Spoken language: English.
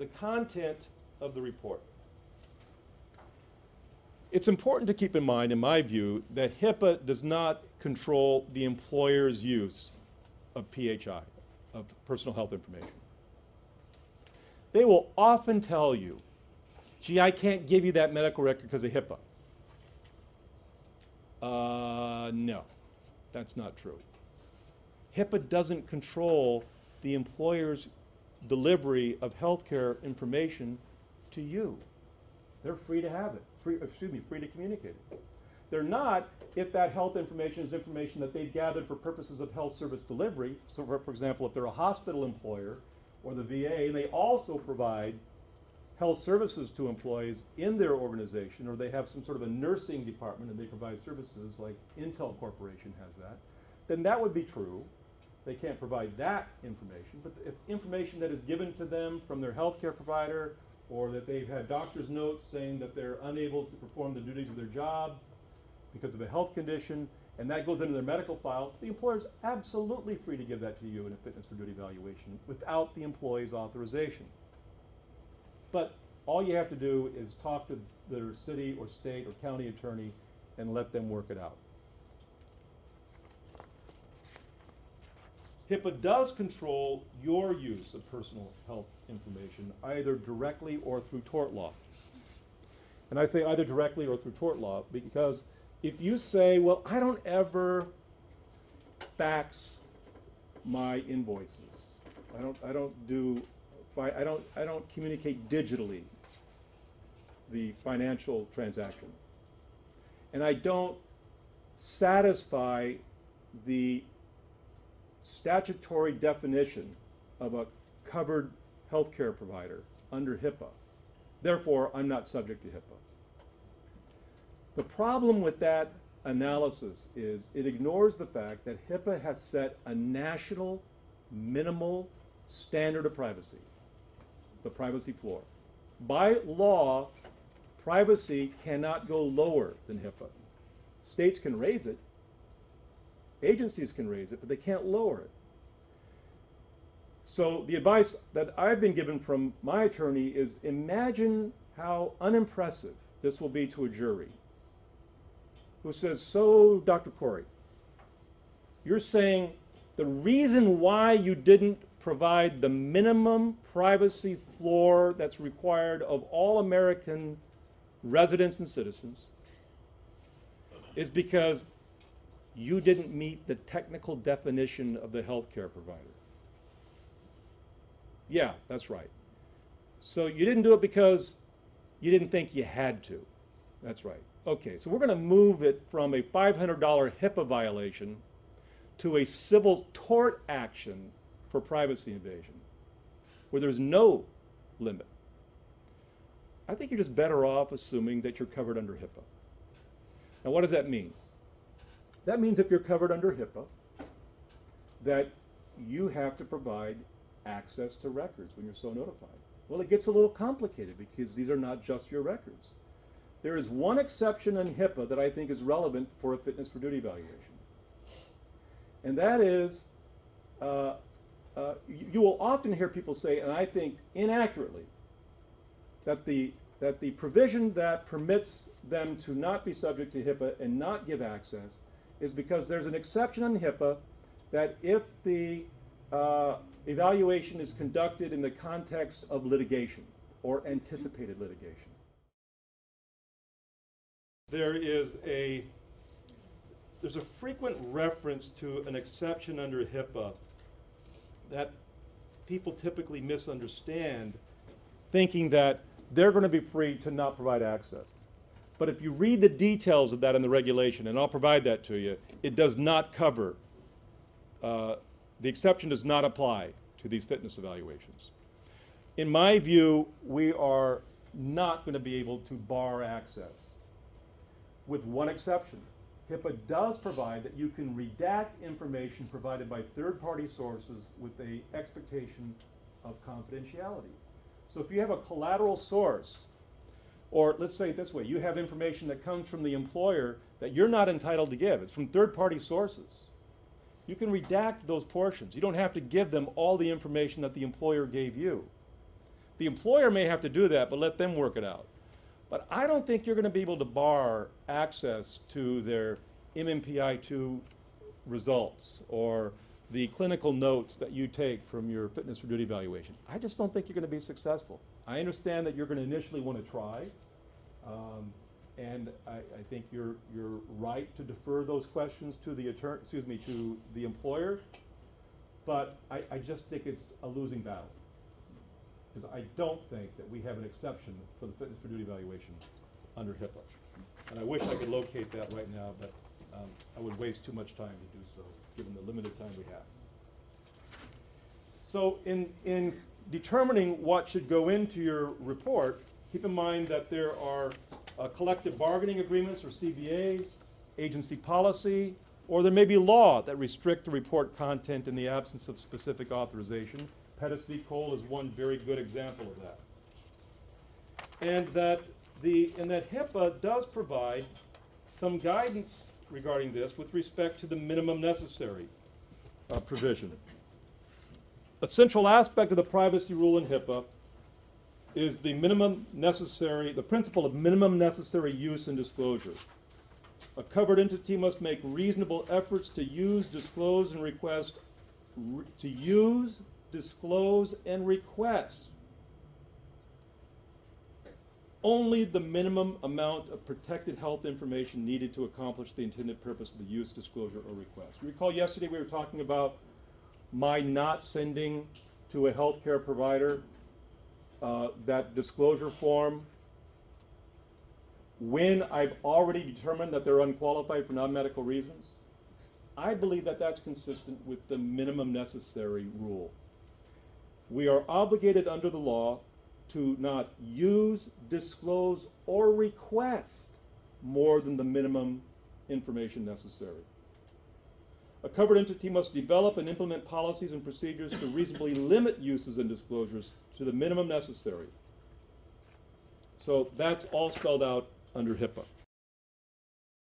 the content of the report. It's important to keep in mind, in my view, that HIPAA does not control the employer's use of PHI, of personal health information. They will often tell you, gee, I can't give you that medical record because of HIPAA. No, that's not true. HIPAA doesn't control the employer's delivery of healthcare information to you. They're free to have it, free to communicate it. They're not if that health information is information that they've gathered for purposes of health service delivery. So for example, if they're a hospital employer or the VA, and they also provide health services to employees in their organization, or they have some sort of a nursing department and they provide services like Intel Corporation has that, then that would be true. They can't provide that information, but if information that is given to them from their healthcare provider, or that they've had doctor's notes saying that they're unable to perform the duties of their job because of a health condition, and that goes into their medical file, the employer is absolutely free to give that to you in a fitness for duty evaluation without the employee's authorization. But all you have to do is talk to their city or state or county attorney and let them work it out. HIPAA does control your use of personal health information, either directly or through tort law. And I say either directly or through tort law because if you say, well, I don't ever fax my invoices, I don't communicate digitally the financial transaction, and I don't satisfy the statutory definition of a covered healthcare provider under HIPAA. Therefore, I'm not subject to HIPAA. The problem with that analysis is it ignores the fact that HIPAA has set a national minimal standard of privacy, the privacy floor. By law, privacy cannot go lower than HIPAA. States can raise it, agencies can raise it, but they can't lower it. So the advice that I've been given from my attorney is imagine how unimpressive this will be to a jury who says, so Dr. Corey, you're saying the reason why you didn't provide the minimum privacy floor that's required of all American residents and citizens is because you didn't meet the technical definition of the healthcare provider. Yeah, that's right. So you didn't do it because you didn't think you had to. That's right. Okay, so we're going to move it from a $500 HIPAA violation to a civil tort action for privacy invasion, where there's no limit. I think you're just better off assuming that you're covered under HIPAA. Now, what does that mean? That means if you're covered under HIPAA, that you have to provide access to records when you're so notified. Well, it gets a little complicated because these are not just your records. There is one exception in HIPAA that I think is relevant for a fitness for duty evaluation. And that is, you will often hear people say, and I think inaccurately, that the provision that permits them to not be subject to HIPAA and not give access is because there's an exception in HIPAA that if the evaluation is conducted in the context of litigation or anticipated litigation. There's a frequent reference to an exception under HIPAA that people typically misunderstand, thinking that they're going to be free to not provide access. But if you read the details of that in the regulation, and I'll provide that to you, it does not cover, the exception does not apply to these fitness evaluations. In my view, we are not going to be able to bar access, with one exception. HIPAA does provide that you can redact information provided by third-party sources with an expectation of confidentiality. So if you have a collateral source, or let's say it this way, you have information that comes from the employer that you're not entitled to give, it's from third-party sources, you can redact those portions. You don't have to give them all the information that the employer gave you. The employer may have to do that, but let them work it out. But I don't think you're going to be able to bar access to their MMPI-2 results or the clinical notes that you take from your fitness for duty evaluation. I just don't think you're going to be successful. I understand that you're going to initially want to try, and I think you're right to defer those questions to the to the employer, but I just think it's a losing battle, because I don't think that we have an exception for the fitness for duty evaluation under HIPAA. And I wish I could locate that right now, but I would waste too much time to do so, given the limited time we have. So in determining what should go into your report, keep in mind that there are collective bargaining agreements or CBAs, agency policy, or there may be law that restrict the report content in the absence of specific authorization. Pettis v. Cole is one very good example of that. And that HIPAA does provide some guidance regarding this with respect to the minimum necessary provision. A central aspect of the privacy rule in HIPAA is the principle of minimum necessary use and disclosure. A covered entity must make reasonable efforts to use, disclose, and request, only the minimum amount of protected health information needed to accomplish the intended purpose of the use, disclosure, or request. Recall yesterday we were talking about my not sending to a healthcare provider that disclosure form when I've already determined that they're unqualified for non-medical reasons. I believe that that's consistent with the minimum necessary rule. We are obligated under the law to not use, disclose, or request more than the minimum information necessary. A covered entity must develop and implement policies and procedures to reasonably limit uses and disclosures to the minimum necessary. So that's all spelled out under HIPAA.